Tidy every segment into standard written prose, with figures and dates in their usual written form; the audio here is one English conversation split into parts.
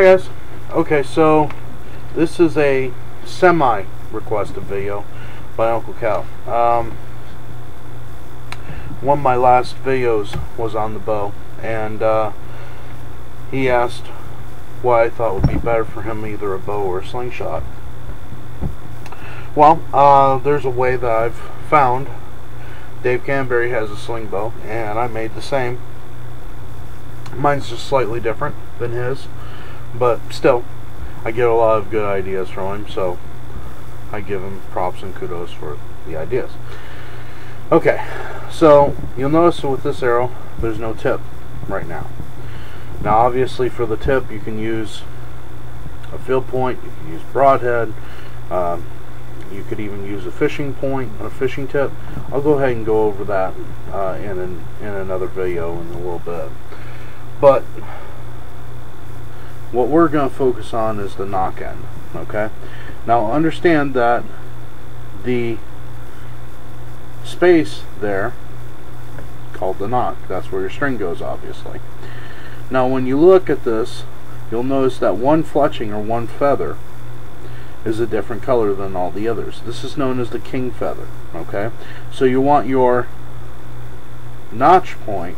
guys. Okay, so this is a semi-requested video by Uncle Cal. One of my last videos was on the bow, and he asked what I thought would be better for him, either a bow or a slingshot. Well, there's a way that I've found. Dave Canberry has a sling bow, and I made the same. Mine's just slightly different than his, but still, I get a lot of good ideas from him, so I give him props and kudos for the ideas. Okay, so you'll notice with this arrow, there's no tip right now. Now, obviously, for the tip, you can use a field point, you can use broadhead, you could even use a fishing point and a fishing tip. I'll go ahead and go over that in another video in a little bit. But what we're going to focus on is the knock end. Okay, now understand that the space there, called the knock, that's where your string goes, obviously. Now when you look at this, you'll notice that one fletching, or one feather, is a different color than all the others. This is known as the king feather. Okay, so you want your notch point,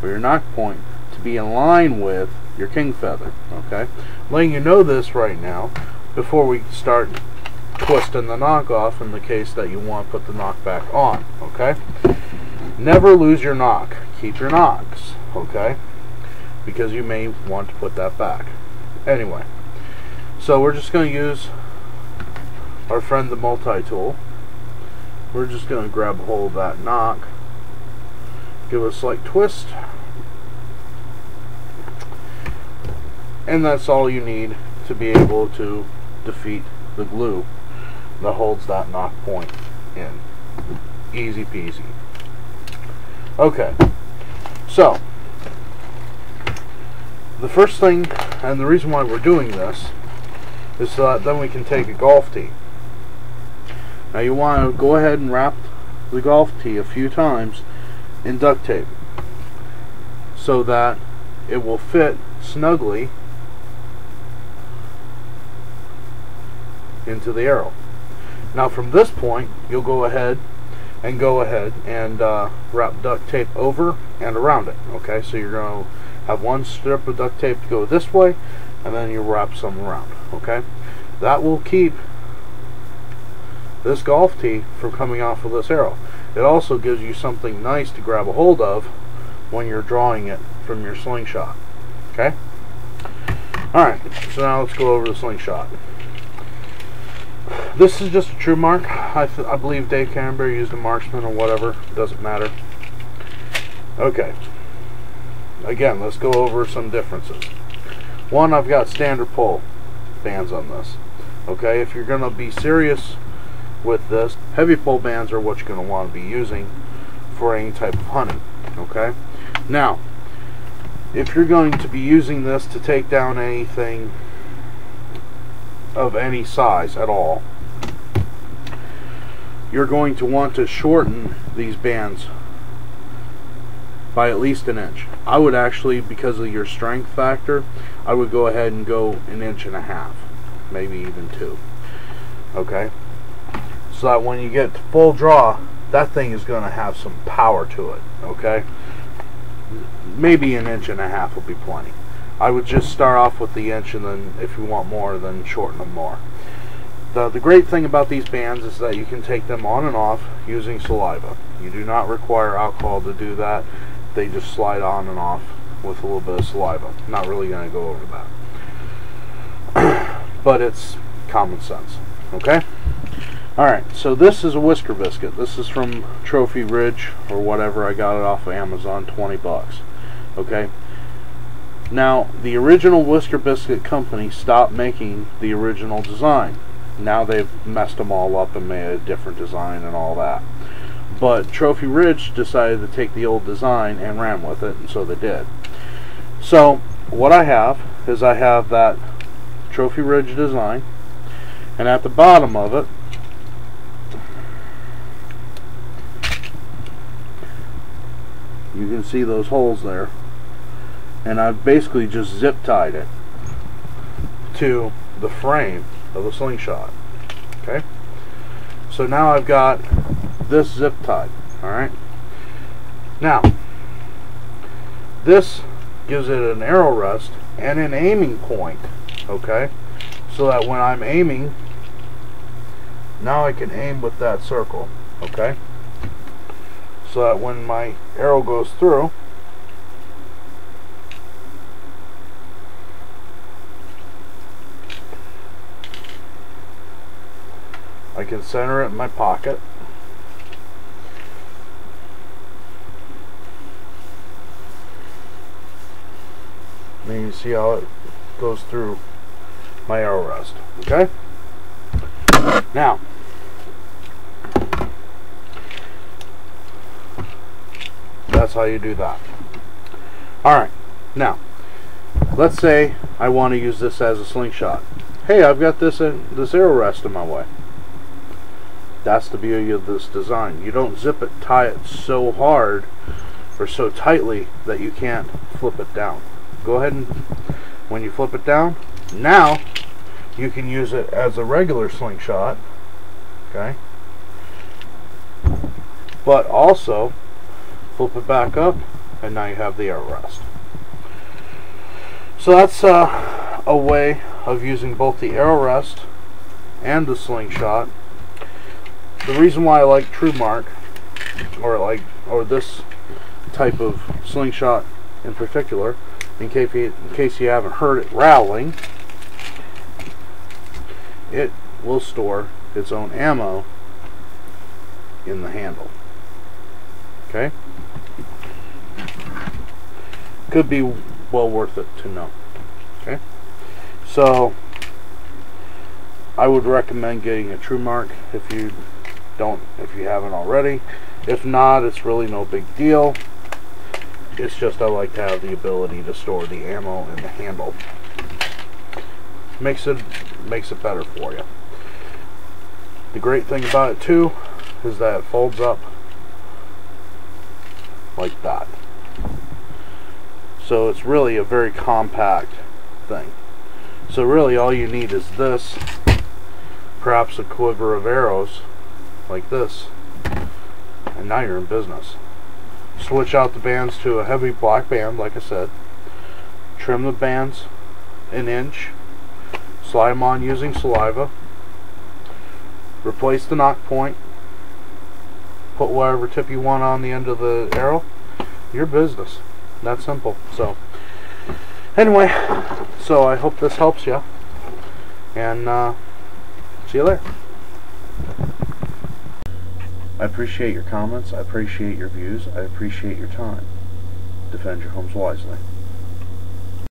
or your knock point, to be in line with your king feather. Okay, letting you know this right now before we start twisting the knock off, in the case that you want to put the knock back on. Okay, never lose your knock. Keep your knocks. Okay, because you may want to put that back. Anyway, so we're just going to use our friend the multi-tool. We're just going to grab a hold of that knock, give it a slight twist, and that's all you need to be able to defeat the glue that holds that knock point in. Easy peasy. Okay, so the first thing, and the reason why we're doing this, is so that then we can take a golf tee. Now you want to go ahead and wrap the golf tee a few times in duct tape so that it will fit snugly into the arrow. Now from this point, you'll go ahead and wrap duct tape over and around it. Okay, so you're going to have one strip of duct tape to go this way, and then you wrap some around. Okay, that will keep this golf tee from coming off of this arrow. It also gives you something nice to grab a hold of when you're drawing it from your slingshot. Okay, alright, so now let's go over the slingshot. This is just a true mark. I believe Dave Canberry used a marksman or whatever. Doesn't matter. Okay, again, let's go over some differences. One, I've got standard pull bands on this. Okay, if you're going to be serious with this, heavy pull bands are what you're going to want to be using for any type of hunting. Okay, now if you're going to be using this to take down anything of any size at all, you're going to want to shorten these bands by at least an inch. I would actually, because of your strength factor, I would go ahead and go 1.5 inches, maybe even 2. Okay, so that when you get to full draw, that thing is going to have some power to it. Okay, maybe 1.5 inches will be plenty. I would just start off with the inch, and then if you want more, then shorten them more. The great thing about these bands is that you can take them on and off using saliva. You do not require alcohol to do that. They just slide on and off with a little bit of saliva. Not really going to go over that. But it's common sense. Okay? Alright, so this is a whisker biscuit. This is from Trophy Ridge or whatever. I got it off of Amazon, 20 bucks. Okay? Now, the original whisker biscuit company stopped making the original design. Now they've messed them all up and made a different design and all that. But Trophy Ridge decided to take the old design and ran with it, and so they did. So what I have is I have that Trophy Ridge design, and at the bottom of it you can see those holes there, and I've basically just zip tied it to the frame of the slingshot. Okay, so now I've got this zip tied. Alright, now this gives it an arrow rest and an aiming point. Okay, so that when I'm aiming, now I can aim with that circle. Okay, so that when my arrow goes through, I can center it in my pocket. And you see how it goes through my arrow rest. Okay? Now, that's how you do that. Alright, now, let's say I want to use this as a slingshot. Hey, I've got this arrow rest in my way. That's the beauty of this design. You don't zip it, tie it so hard or so tightly that you can't flip it down. Go ahead and, when you flip it down, now you can use it as a regular slingshot. Okay? But also flip it back up, and now you have the arrow rest. So that's a way of using both the arrow rest and the slingshot. The reason why I like True Mark, or this type of slingshot in particular, in case you haven't heard it rattling, it will store its own ammo in the handle. Okay? Could be well worth it to know. Okay? So I would recommend getting a True Mark if you haven't already. If not, it's really no big deal. It's just I like to have the ability to store the ammo in the handle. Makes it better for you. The great thing about it too is that it folds up like that. So it's really a very compact thing. So really all you need is this, perhaps a quiver of arrows like this, and now you're in business. Switch out the bands to a heavy black band, like I said. Trim the bands an inch. Slide them on using saliva. Replace the knock point. Put whatever tip you want on the end of the arrow. Your business. That simple. So, anyway, so I hope this helps you. And see you later. I appreciate your comments. I appreciate your views. I appreciate your time. Defend your homes wisely.